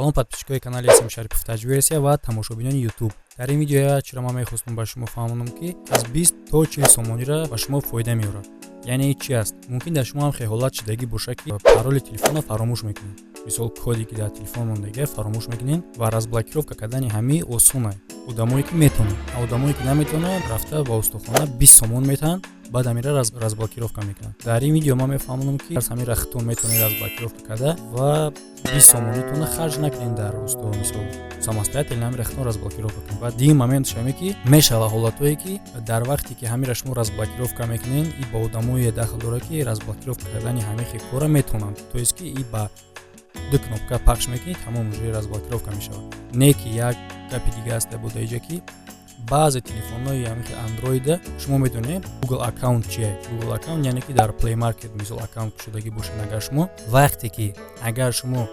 салом подписчикои канали Асим Шарипов таҷвирсия ва тамошобинони YouTube. Дар ин видео чиро ман мехостам ба шумо фаҳмонам ки аз 20 то 40 сомонира ба шумо фоида меорад. Яъне чӣ аст? Мумкин дар шумо ҳам хеҳолат шидагӣ боша ки пароли телефонро фаромӯш мекунед. Мисол коде ки дар телефон мондагиа фаромӯш мекунед ва разблокировка кардани ҳамаи осона. Одамое ки метавонанд, одамое ки наметавонанд рафта ба устохона 20 сомон метаҳанд, баъд амира разблокировка мекунанд. Дар ин видео ман мефаҳмонам ки ҳамира хитон метавонед разблокировка карда ва 20 сомонитона харҷ накунед дар усто, мисол самостоятельно ҳамира хитон разблокировка кунед. Ва дигар момент шаме ки мешава ҳолатое ки дар вақте ки ҳамира шумо разблокировка мекунед, и ба одамое дахл дорад ки разблокировка кардани ҳамаи кора метавонанд. То есть ки и ба ду кнопка пахш мекунед, тамом уже разблокировка мешавад. Не ки як гапи дига аст буда иҷа ки баъзе телефонҳои ҳамихи Android шумо медонед Google аккаунт чие? Google аккаунт яъне ки дар Play Market мисол аккаунт шудагӣ бошад. Агар шумо вақте ки агар шумо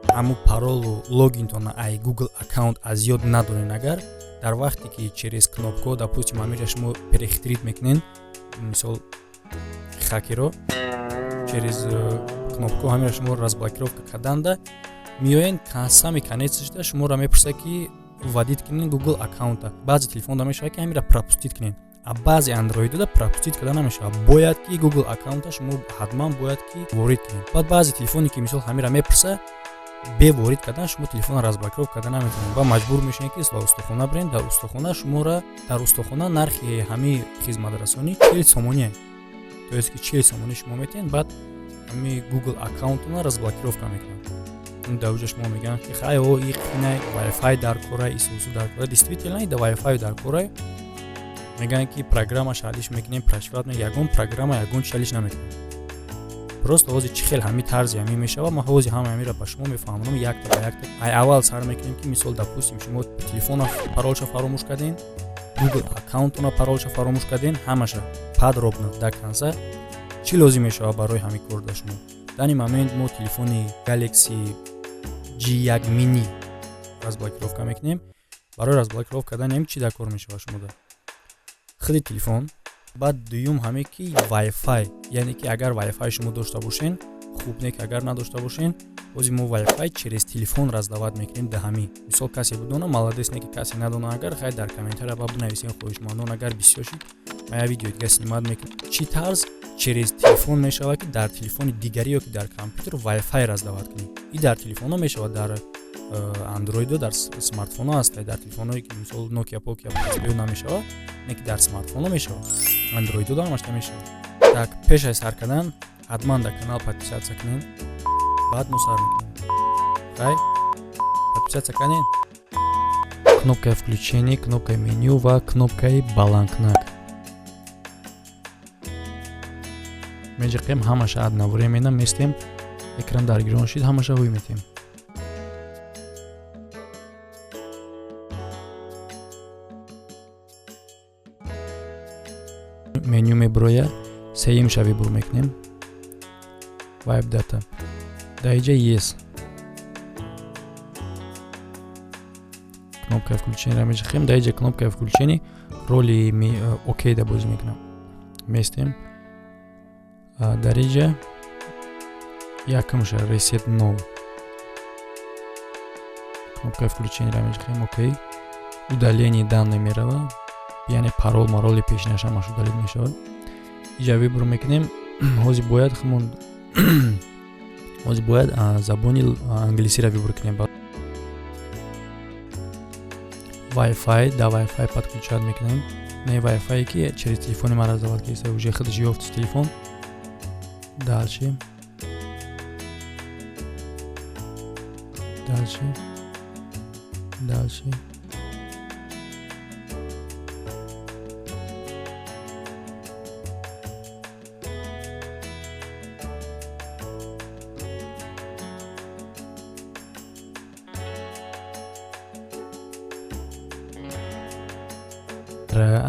ҳамун паролу логинтона ай Google аккаунт аз ёд надонед, агар дар вақте ки через кнопка допустим ҳамира шумо перехитрит мекунед, мисол хакеро через кнопка ҳамира шумо разблокировка карданда миёен сами конецшда шуморо мепурсад ки вводить кунед Google аккаунта. Баъзе телефонда мешавад ки ҳамира пропустит кунед, а баъзе Android пропустит карда намешавад. Бояд ки Google аккаунта шумо ҳатман бояд ки ворид кунед. Баъд баъзе телефоне ки мисол ҳамира мепурса бе ворид кардан шумо телефонро разблокировка карда наметавонед ва маҷбур мешавед ки ба устохона биред. Дар устохона шуморо дар устохона нархи ҳамаи хизматрасонӣ 40 сомония. То есть ки 40 сомонӣ шумо метавонед баъд ҳамаи Google аккаунтона разблокировка мекунад. Даужа шумо меган ки хай о и хина Wi-Fi дар кора, исусу дар кора. Действительно ида Wi-Fi дар кора. Меган ки программа шалиш мекунем, прошиват мекунем, ягон программа ягон шалиш намекунем. Просто ҳозир чӣ хел ҳами тарзи ҳами мешава. Ма ҳозир ҳама ҳамира ба шумо мефаҳмонам якта ба якта. Ай аввал сар мекунем ки мисол допустим шумо телефона паролша фаромӯш карден, Google аккаунтона паролша фаромӯш карден, ҳамаша подробно до конца чӣ лозим мешава барои ҳамин кор да шумо. Дар ин момент мо телефони Galaxy G1 mini разблокировка мекунем. Барои разблокировка кардан чӣ дар кор мешава шумо да худи телефон. Баъд дуюм ҳаме ки Wi-Fi, яъне ки агар Wi-Fi шумо дошта бошен хуб, не ки агар надошта бошен ҳозир мо Wi-Fi через телефон раздават мекунем да ҳами. Мисол касе будона молодец, не ки касе надона, агар хай дар комментария ба бинависен хоҳишмандон, агар бисёр шид ма видео дига снимат мекунем. Чӣ тарз через телефон мешава ки дар телефони дигари ё ки дар компютер Wi-Fi раздават кунем. И дар телефонҳо мешава, дар Android дар смартфонҳо аст, дар телефонҳое ки мисол Nokia Pokia ё намешава, не ки дар смартфонҳо мешава. Android да ҳамаш намешава. Так пеш аз сар кардан ҳатман дар канал подписатсия кунед. Баъд мо сар мекунем. Хай подписатсия кунед. Кнопкаи включение, кнопкаи меню ва кнопкаи баланкнак. Меҷиқем ҳамаша одновременно местем. Экран даргирон шид, ҳамаша ҳуй метем. Меню меброя, сеимша вибур мекунем. Wipe data. Да иҷа yes. Кнопка включения меҷиқем, да иҷа кнопка включения роли окей да бозӣ мекунам. Местем. Дар иҷа якамша reset now. Кнопка включения меҷиқем окей. Удаление данных мерава. Яъне парол мароли пешинаша маш удалид мешавад. Иҷа вибур мекунем. Ҳозир бояд ҳамон ҳозир бояд забони англисиро вибур кунем. Wi-Fi, да Wi-Fi подключат мекунем. Не Wi-Fi ки через телефони ма раздавад ки уже худаш ёфт телефон. Дальше.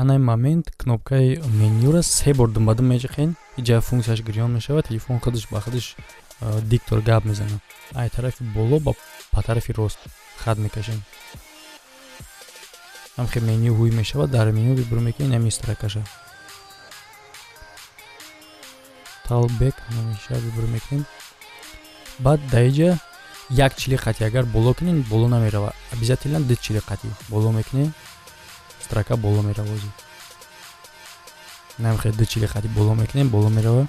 Ана момент кнопкаи менюро се бор думбадум меҷиқен. Иҷа функсияш гирён мешавад, телефон худаш ба худаш диктор гап мезанад. Ай тарафи боло ба тарафи рост хат мекашем. ҳамхе меню ҳуй мешавад. Дар меню вибур мекунем, намистра каша талбек ҳамеша вибур мекунем. Баъд даиҷа як 40 қати агар боло кунин боло намерава. Обязательно 40 қати боло мекунӣ, строка боло мерава. намехоҳед 40 қати боло мекунем, боло мерава.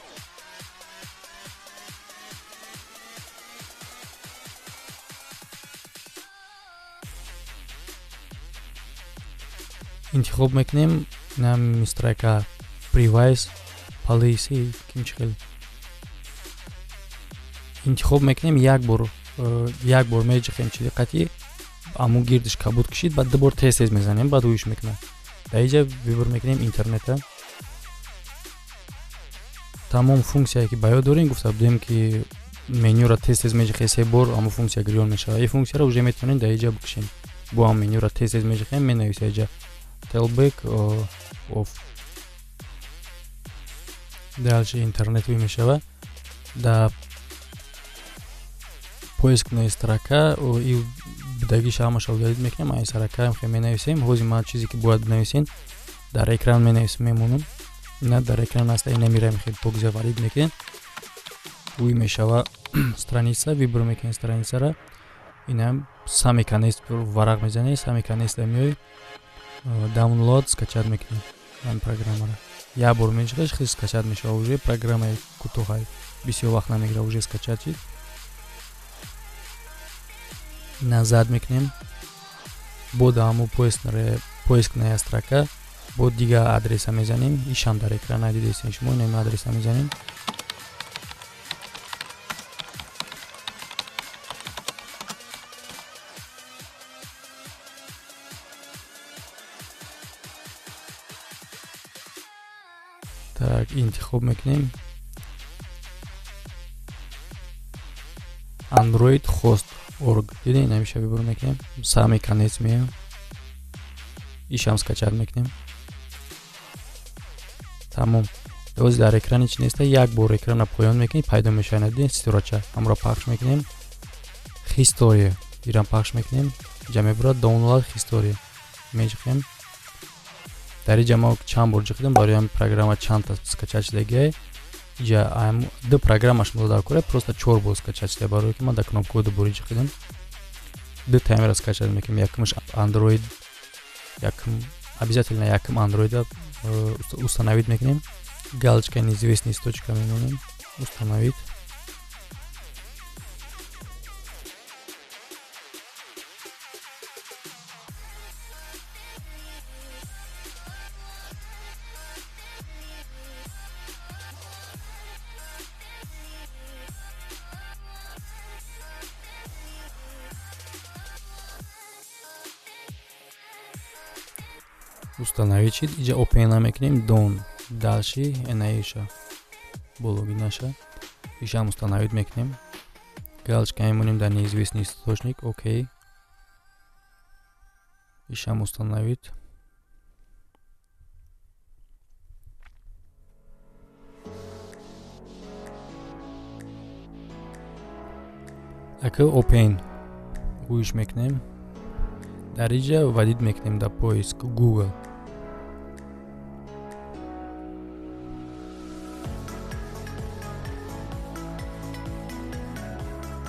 интихоб мекунем нам строка привайс полиси кимчхел. интихоб мекунем як бор меҷихем 40 қати аму гирдиш кабуд кишид, баъд дубор тез мезанем, баъд уиш мекунам. дар инҷа вибор мекунем интернета. тамом функсияе ки ба ёд дорем, гуфта будем ки менюра тез меҷихем 3 бор, аму функсия гирён мешавад. ин функсияро уже метавонем дар инҷа бикушем. бо ам менюра тез меҷихем, менависем инҷа tailback off. дальше интернет мешавад. да поискная строка и будагиш ҳамаша удалид мекунем. айн строка хе менависем. ҳозир ман чизе ки бояд бинависем дар экран менависем, мемонам. на дар экран аста ин намираем, хел погза варид мекунем. уй мешава страница, вибор мекунем страницаро. инам сами канест варақ мезанем, сами канеста меои даунлод скачат мекунем ин программаро. як бор мешавад, хел скачат мешава уже. программа кутоҳа бисёр вақт намегира уже скачат шид. назад мекунем. бо даму поискная строка бо дига адреса мезанем. ишам дар экран дидесен шумо, ин адреса мезанем. так интихоб мекунем. android host org дидем, намеша вибор мекунем. сами канец меям. ишам скачат мекунем. тамом. ҳозир дар экрани чи неста, як бор экрана поён мекунем, пайдо мешавад. дидем ситорача ҳамро пахш мекунем. история ирам пахш мекунем. ҷа мебурад download история меҷихем. дар инҷа мо чанд бор ҷихидем, барои ҳам программа чандта скачат шудагие. ҷа ам ду программаш мудар кора, просто 4 бор скачат шуда, барои ки ман дар кнопка ду бори ҷихидем. ду таймера скачат мекунем. якмаш android, якм обязательно якм android установить мекунем. галочка неизвестный источка мемонем. установить. установить шид. инҷа open мекунем. done. дальше энаиша бо логинаша ишам установить мекунем. галочка мемонем дар неизвестный источник. окей. ишам установить. ака open гӯш мекунем. дар инҷа варид мекунем дар поиск Google.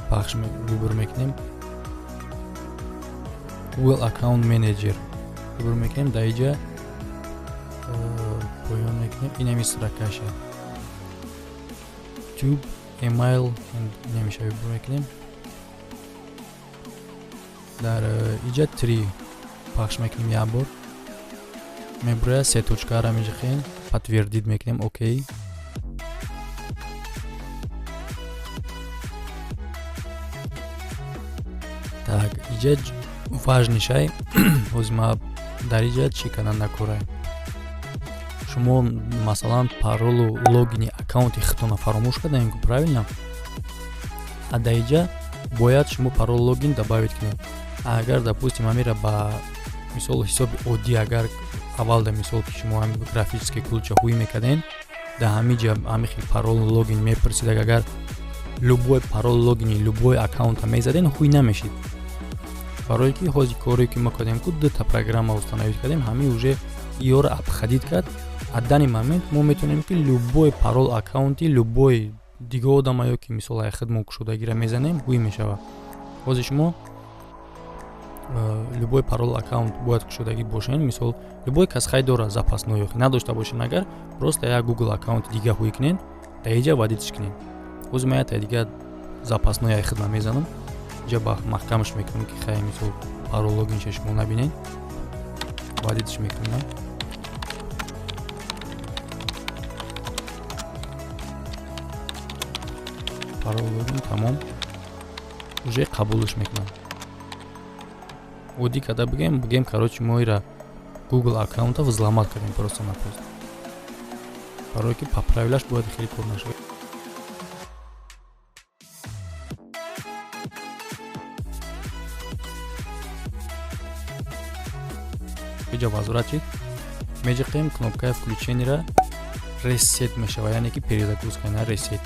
пахш вибор мекунем. Google Account Manager вибор мекунем. дар инҷа поён мекунем. инами строкаша tube email намеша вибор мекунем. дар инҷа 3 пахш мекунем. як бор мебурад се точкаро меҷихем. подтвердить мекунем. окей. так инҷа важный шай ҳозир ма дар инҷа чӣ канам накора. шумо масалан паролу логини аккаунти худтона фаромӯш кардем, правильно? а дар инҷа бояд шумо парол логин добавить кунед. агар допустим амира ба мисол ҳисоби оддӣ, агар аввалда мисол ки шумо ҳами графически ключа ҳуй мекарден, дар ҳамин ҷа ҳамин хел парол логин мепурсид. агар любой парол логини любой аккаунта мезаден, ҳуй намешид. барое ки ҳозир коре ки мо кардем ку дута программа установить кардем, ҳамин уже иёро апхадид кард. а дани момент мо метавонем ки любой парол аккаунти любой дига одамаё ки мисол ай хидмат кушодагира мезанем, ҳуй мешавад. бози шумо любой парол аккаунт бояд кушодагӣ бошен. Мисол любой кас хай дора запасной ёхи надошта бошен, агар просто як Google аккаунт дига ҳуй кунен таиҷа вадитиш кунен. Ози мая таиҷа запасной ай хидмат мезанам. Ҷа ба маҳкамаш мекунам ки хай мисол парол логин шумо набинен. Вадитиш мекунам. Парол логин тамом. Уже қабулш мекунам. Оди када бигем короче моира Google аккаунта взломать кардем просто-напросто. Барои ки поправилаш бояд хеле кор нашавад. иҷо вазурат шид. Меҷиқем кнопкаи включениро reset мешава, яъне ки перезагрузка, на reset.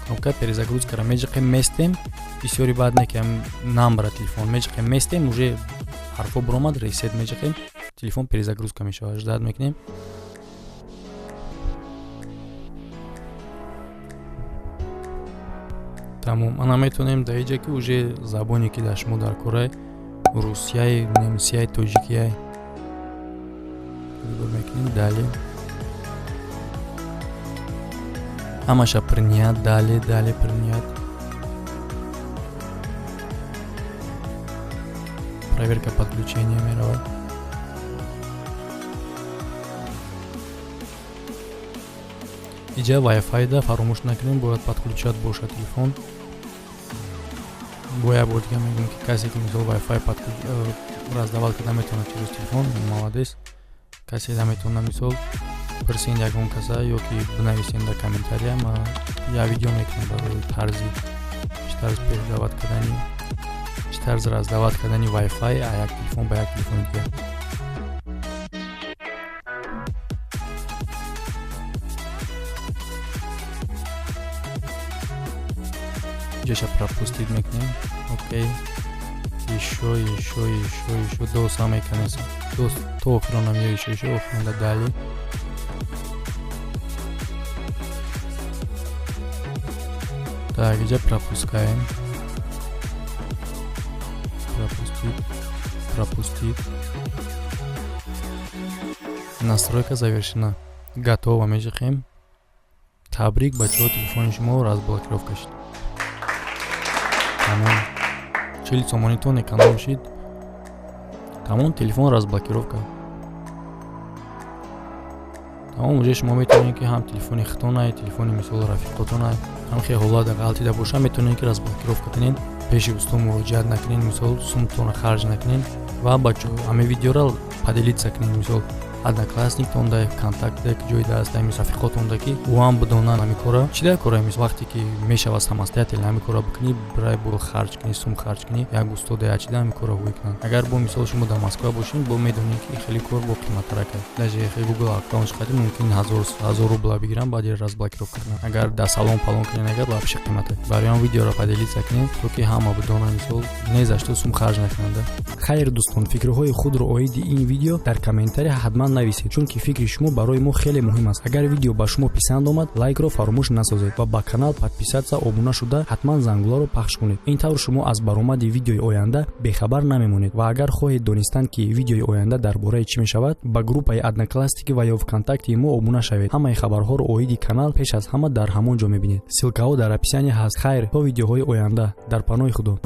Кнопка перезагрузкаро меҷиқем местем. Бисёри баъд некам номера телефон меҷиқем местем, уже ҳарфо биромад, reset меҷиқем, телефон перезагрузка мешава. Ждат мекунем. Тамом. Ана метонем дар иҷа ки уже забоне ки дар шумо дар кора русияи, немсияи, тоҷикияи вибор мекунем. Дале. Ҳамаша принят, дале принят. Проверка подключения меравад. Иҷа Wi-Fi да фаромӯш накунем, бояд подключат боша телефон. Боя бор дига мегӯям ки касе ки мисол Wi-Fi раздавал ки наметавона чиз телефон, молодец. Касе наметавона мисол пурсен ягон каса ё ки бинависен дар комментария, ма я видео мекунам барои тарзи читарз передават кардани, читарз раздават кардани Wi-Fi а як телефон ба як телефони дига. Ҷаша пропустить мекунем. Окей. Ещё до самой конца. То охранам ещё охрана далее. Так, где пропускаем. Пропустить. Настройка завершена. Готово, меҷиқем. Табрик, бачаҳо, телефони шумо разблокировка шуд. Тамом. 40 сомонитон эконом шид. Тамом, телефон разблокировка. Тамом, уже шумо метавонед ки ҳам телефони хитона, телефони мисол рафиқотона, ҳам хеле ҳолат ғалтида боша, метавонед ки разблокировка кунед. Пеши усту муроҷиат накунед, мисол сумтона харҷ накунед ва бачаҳо ҳаме видеоро поделиться кунед, мисол одноклассниктонда, контактда ки ҷойда аст, мисол рафиқотонда ки ӯам бидонанд ҳами кора. Чӣ дар кора мисол вақте ки мешавад самостоятельно ҳами кора бикунӣ, барои пул харҷ кунӣ, сум харҷ кунӣ, як устода ячида ҳами кора ҳуй кунанд. Агар бо мисол шумо дар Москва бошед, бо медонед ки хеле кор бо қиматтарак аст. Даже Google аккаунт хадӣ мумкин 1000 рубла бигирам, баъд разблокировка кунанд. Агар дар салон палон кунед, агар вообще қимат аст. Барои ҳам видеоро поделиться кунед, то ки ҳама бидонанд, мисол не за что сум харҷ накунанд. Хайр дӯстон, фикрҳои худро оиди ин видео дар комментария ҳатман нависед, чунки фикри шумо барои мо хеле муҳим аст. Агар видео ба шумо писанд омад, лайкро фаромӯш насозед ва ба канал подписатсия, обуна шуда ҳатман зангуларо пахш кунед. Ин тавр шумо аз баромади видеои оянда бехабар намемонед ва агар хоҳед донистан ки видеои оянда дар бораи чӣ мешавад, ба группаи Одноклассники ва ё ВКонтакте мо обуна шавед. Ҳамаи хабарҳоро оиди канал пеш аз ҳама дар ҳамон ҷо мебинед. Силкаҳо дар описание ҳаст. Хайр, то видеоҳои оянда. Дар паноҳи Худо.